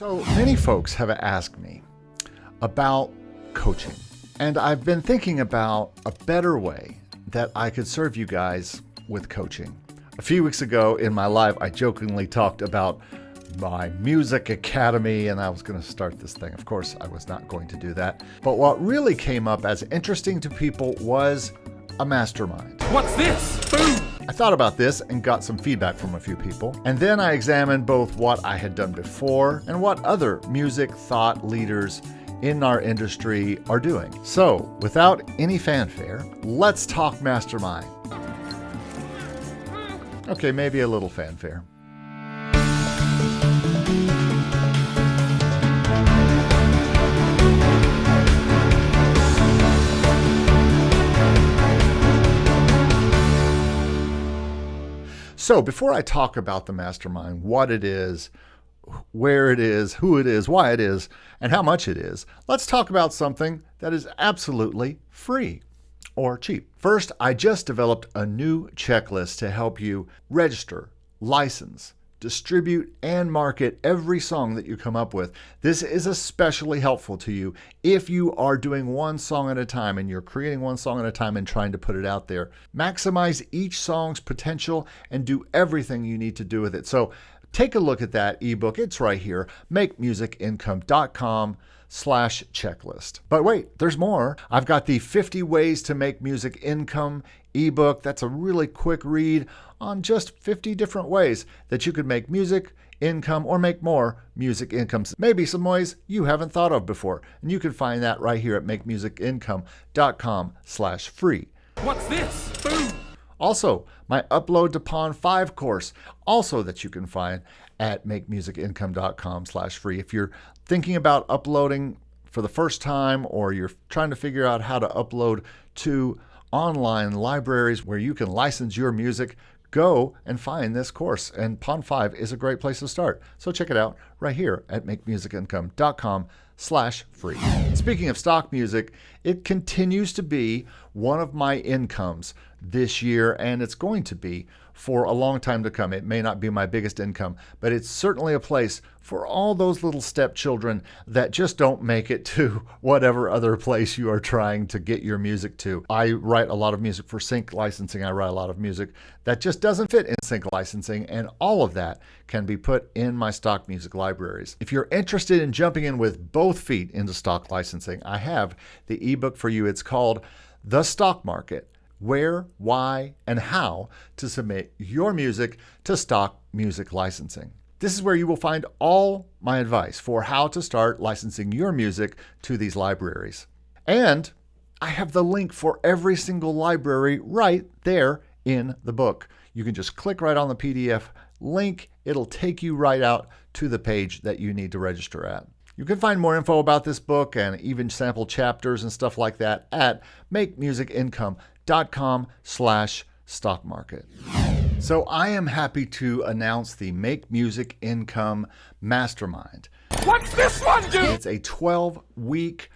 So many folks have asked me about coaching, and I've been thinking about a better way that I could serve you guys with coaching. A few weeks ago in my live, I jokingly talked about my music academy, and I was going to start this thing. Of course, I was not going to do that. But what really came up as interesting to people was a mastermind. What's this? Boom! I thought about this and got some feedback from a few people. And then I examined both what I had done before and what other music thought leaders in our industry are doing. So, without any fanfare, let's talk mastermind. Okay, maybe a little fanfare. So before I talk about the mastermind, what it is, where it is, who it is, why it is, and how much it is, let's talk about something that is absolutely free or cheap. First, I just developed a new checklist to help you register, license, distribute, and market every song that you come up with. This is especially helpful to you if you are doing one song at a time and you're creating one song at a time and trying to put it out there. Maximize each song's potential and do everything you need to do with it. So take a look at that ebook. It's right here, makemusicincome.com/checklist. But wait, there's more. I've got the 50 Ways to Make Music Income ebook. That's a really quick read on just 50 different ways that you could make music income or make more music incomes. Maybe some ways you haven't thought of before. And you can find that right here at makemusicincome.com/free. What's this? Boom! Also, my Upload to Pond 5 course, also that you can find at makemusicincome.com/free. If you're thinking about uploading for the first time, or you're trying to figure out how to upload to online libraries where you can license your music, go and find this course. And Pond 5 is a great place to start. So check it out right here at makemusicincome.com/free. Speaking of stock music, it continues to be one of my incomes this year, and it's going to be for a long time to come. It may not be my biggest income, but it's certainly a place for all those little stepchildren that just don't make it to whatever other place you are trying to get your music to. I write a lot of music for sync licensing. I write a lot of music that just doesn't fit in sync licensing, and all of that can be put in my stock music libraries. If you're interested in jumping in with both feet into stock licensing, I have the ebook for you. It's called The Stock Market: Where, Why, and How to Submit Your Music to Stock Music Licensing. This is where you will find all my advice for how to start licensing your music to these libraries. And I have the link for every single library right there in the book. You can just click right on the PDF link. It'll take you right out to the page that you need to register at. You can find more info about this book and even sample chapters and stuff like that at makemusicincome.com/stock market. So I am happy to announce the Make Music Income Mastermind. What's this one do? It's a 12-week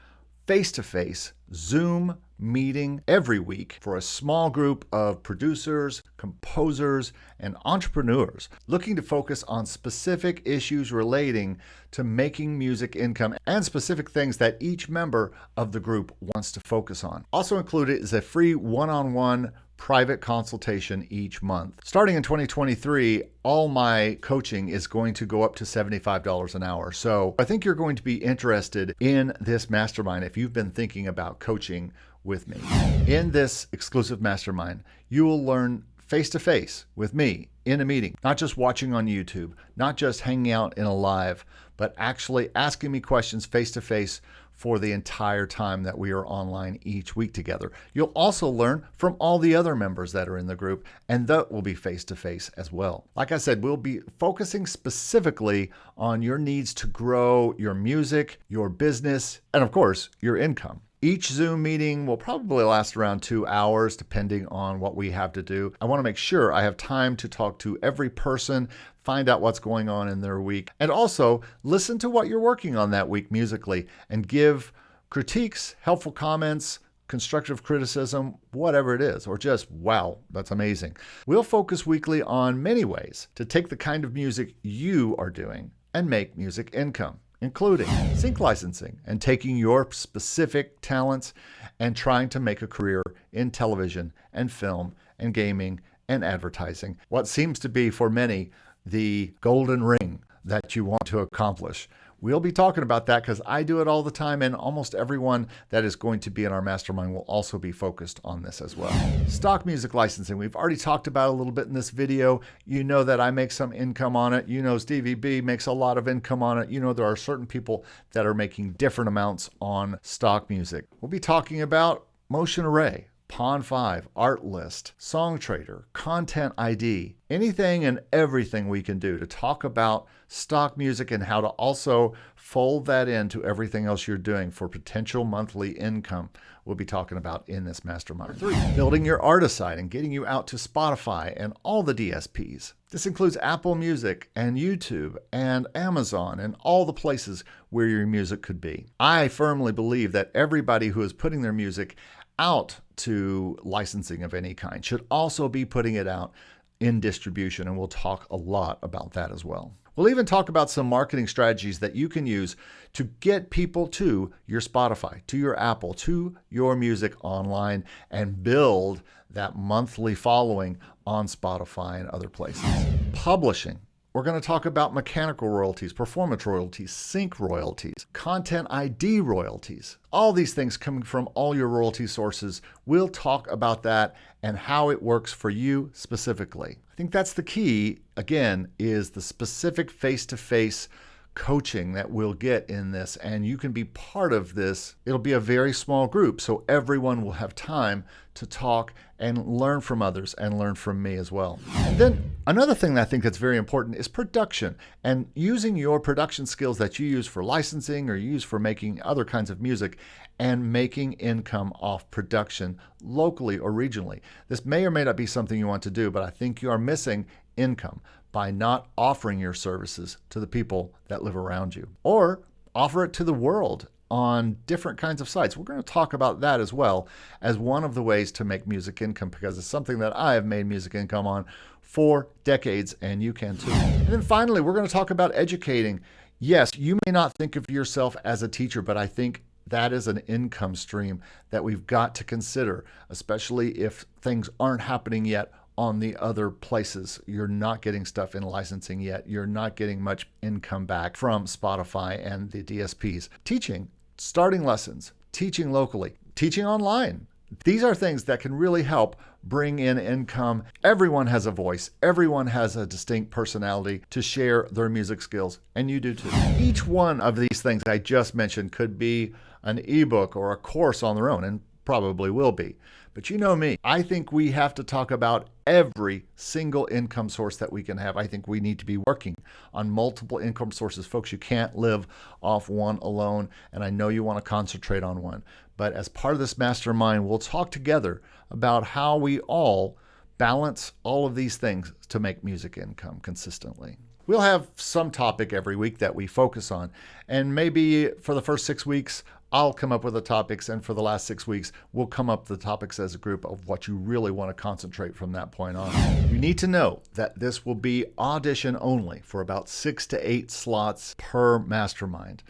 face-to-face Zoom meeting every week for a small group of producers, composers, and entrepreneurs looking to focus on specific issues relating to making music income and specific things that each member of the group wants to focus on. Also included is a free one-on-one private consultation each month. Starting in 2023, all my coaching is going to go up to $75 an hour. So I think you're going to be interested in this mastermind if you've been thinking about coaching with me. In this exclusive mastermind, you will learn face-to-face with me in a meeting, not just watching on YouTube, not just hanging out in a live, but actually asking me questions face-to-face for the entire time that we are online each week together. You'll also learn from all the other members that are in the group, and that will be face-to-face as well. Like I said, we'll be focusing specifically on your needs to grow your music, your business, and of course, your income. Each Zoom meeting will probably last around 2 hours, depending on what we have to do. I want to make sure I have time to talk to every person, find out what's going on in their week, and also listen to what you're working on that week musically and give critiques, helpful comments, constructive criticism, whatever it is, or just, wow, that's amazing. We'll focus weekly on many ways to take the kind of music you are doing and make music income, including sync licensing and taking your specific talents and trying to make a career in television and film and gaming and advertising. What seems to be for many the golden ring that you want to accomplish. We'll be talking about that because I do it all the time, and almost everyone that is going to be in our mastermind will also be focused on this as well. Stock music licensing, we've already talked about a little bit in this video. You know that I make some income on it. You know Stevie B makes a lot of income on it. You know there are certain people that are making different amounts on stock music. We'll be talking about Motion Array, Pond 5, Art List, Song Trader, Content ID, anything and everything we can do to talk about stock music and how to also fold that into everything else you're doing for potential monthly income. We'll be talking about in this mastermind. 3, building your artist site and getting you out to Spotify and all the DSPs. This includes Apple Music and YouTube and Amazon and all the places where your music could be. I firmly believe that everybody who is putting their music out to licensing of any kind should also be putting it out in distribution, and we'll talk a lot about that as well. We'll even talk about some marketing strategies that you can use to get people to your Spotify, to your Apple, to your music online, and build that monthly following on Spotify and other places. Publishing. We're going to talk about mechanical royalties, performance royalties, sync royalties, content ID royalties, all these things coming from all your royalty sources. We'll talk about that and how it works for you specifically. I think that's the key, again, is the specific face-to-face coaching that we'll get in this, and you can be part of this. It'll be a very small group, so everyone will have time to talk and learn from others and learn from me as well. And then another thing that I think that's very important is production, and using your production skills that you use for licensing or use for making other kinds of music and making income off production locally or regionally. This may or may not be something you want to do, but I think you are missing income by not offering your services to the people that live around you, or offer it to the world on different kinds of sites. We're going to talk about that as well as one of the ways to make music income, because it's something that I have made music income on for decades, and you can too. And then finally, we're going to talk about educating. Yes, you may not think of yourself as a teacher, but I think that is an income stream that we've got to consider, especially if things aren't happening yet on the other places. You're not getting stuff in licensing yet. You're not getting much income back from Spotify and the DSPs. Teaching, starting lessons, teaching locally, teaching online. These are things that can really help bring in income. Everyone has a voice. Everyone has a distinct personality to share their music skills, and you do too. Each one of these things I just mentioned could be an ebook or a course on their own, and probably will be. But you know me, I think we have to talk about every single income source that we can have. I think we need to be working on multiple income sources. Folks, you can't live off one alone, and I know you want to concentrate on one. But as part of this mastermind, we'll talk together about how we all balance all of these things to make music income consistently. We'll have some topic every week that we focus on, and maybe for the first 6 weeks, I'll come up with the topics, and for the last 6 weeks, we'll come up with the topics as a group of what you really want to concentrate from that point on. You need to know that this will be audition only for about 6 to 8 slots per mastermind.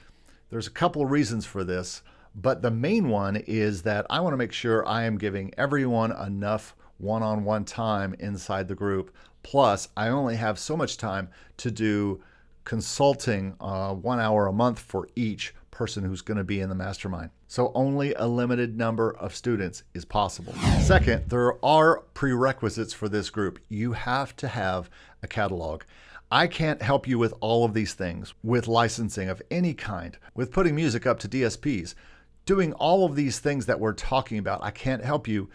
There's a couple of reasons for this, but the main one is that I want to make sure I am giving everyone enough one-on-one time inside the group. Plus, I only have so much time to do consulting 1 hour a month for each person who's going to be in the mastermind. So only a limited number of students is possible. Second, there are prerequisites for this group. You have to have a catalog. I can't help you with all of these things, with licensing of any kind, with putting music up to DSPs, doing all of these things that we're talking about. I can't help you,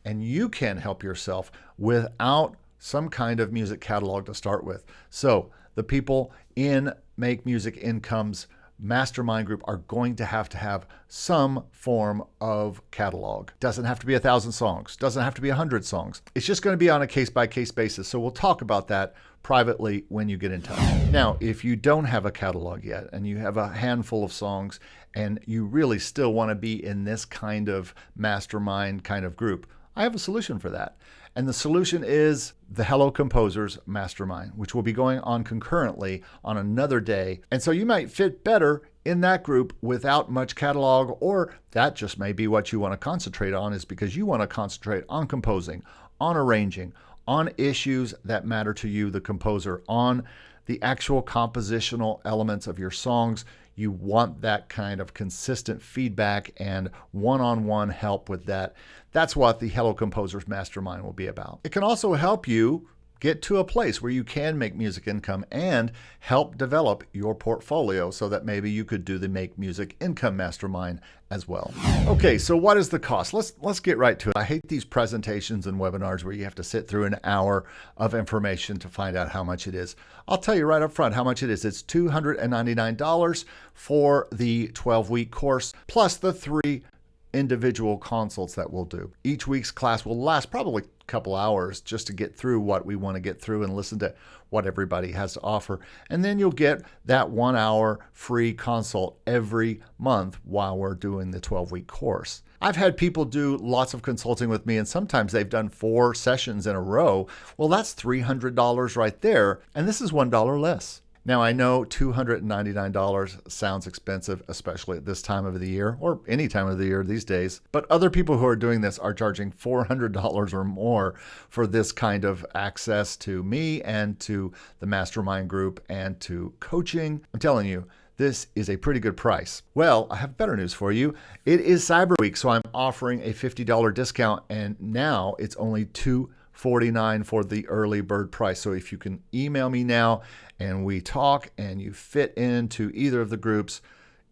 and you can't help yourself without some kind of music catalog to start with. So the people in Make Music Income's mastermind group are going to have some form of catalog. Doesn't have to be 1,000 songs, doesn't have to be 100 songs. It's just going to be on a case-by-case basis. So we'll talk about that privately when you get in touch. Now, if you don't have a catalog yet and you have a handful of songs and you really still want to be in this kind of mastermind kind of group, I have a solution for that. And the solution is the Hello Composers Mastermind, which will be going on concurrently on another day. And so you might fit better in that group without much catalog, or that just may be what you want to concentrate on, is because you want to concentrate on composing, on arranging, on issues that matter to you, the composer, on the actual compositional elements of your songs. You want that kind of consistent feedback and one-on-one help with that. That's what the Hello Composers Mastermind will be about. It can also help you get to a place where you can make music income and help develop your portfolio so that maybe you could do the Make Music Income Mastermind as well. Okay, so what is the cost? Let's get right to it. I hate these presentations and webinars where you have to sit through an hour of information to find out how much it is. I'll tell you right up front how much it is. It's $299 for the 12-week course, plus the 3 individual consults that we'll do. Each week's class will last probably a couple hours just to get through what we want to get through and listen to what everybody has to offer. And then you'll get that 1 hour free consult every month while we're doing the 12-week course. I've had people do lots of consulting with me, and sometimes they've done 4 sessions in a row. Well, that's $300 right there, and this is $1 less. Now, I know $299 sounds expensive, especially at this time of the year, or any time of the year these days, but other people who are doing this are charging $400 or more for this kind of access to me and to the mastermind group and to coaching. I'm telling you, this is a pretty good price. Well, I have better news for you. It is Cyber Week, so I'm offering a $50 discount, and now it's only $249 for the early bird price. So if you can email me now and we talk and you fit into either of the groups,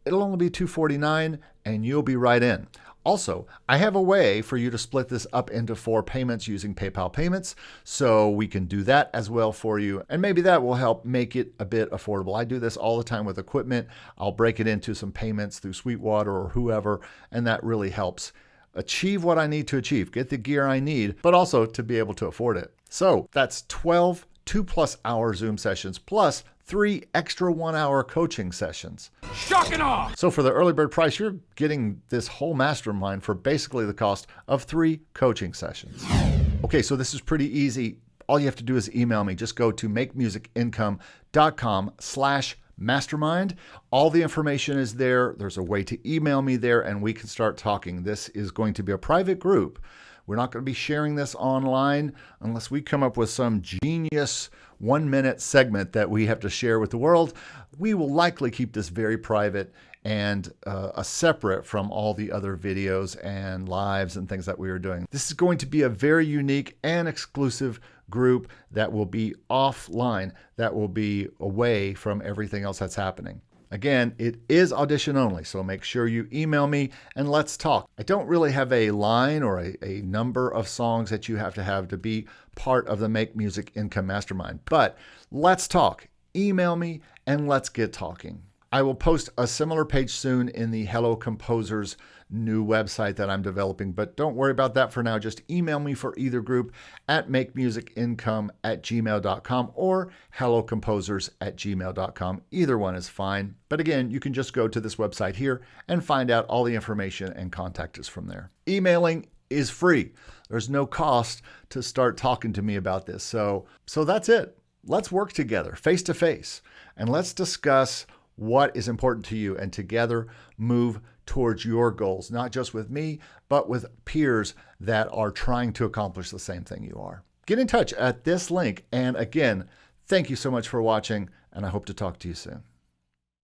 it'll only be $249 and you'll be right in. Also, I have a way for you to split this up into 4 payments using PayPal payments, so we can do that as well for you. And maybe that will help make it a bit affordable. I do this all the time with equipment. I'll break it into some payments through Sweetwater or whoever, and that really helps achieve what I need to achieve, get the gear I need, but also to be able to afford it. So that's 12 2+ hour Zoom sessions plus 3 extra 1-hour coaching sessions. Shock and awe! So for the early bird price, you're getting this whole mastermind for basically the cost of 3 coaching sessions. Okay, so this is pretty easy. All you have to do is email me. Just go to makemusicincome.com/mastermind. All the information is there. There's a way to email me there and we can start talking. This is going to be a private group. We're not going to be sharing this online unless we come up with some genius 1-minute segment that we have to share with the world. We will likely keep this very private and separate from all the other videos and lives and things that we are doing. This is going to be a very unique and exclusive group that will be offline, that will be away from everything else that's happening. Again, it is audition only, so make sure you email me and let's talk. I don't really have a line or a number of songs that you have to be part of the Make Music Income Mastermind, but let's talk. Email me and let's get talking. I will post a similar page soon in the Hello Composers new website that I'm developing, but don't worry about that for now. Just email me for either group at makemusicincome@gmail.com or hellocomposers@gmail.com. Either one is fine. But again, you can just go to this website here and find out all the information and contact us from there. Emailing is free. There's no cost to start talking to me about this. So that's it. Let's work together face to face and let's discuss what is important to you and together move towards your goals, not just with me, but with peers that are trying to accomplish the same thing you are. Get in touch at this link. And again, thank you so much for watching, and I hope to talk to you soon.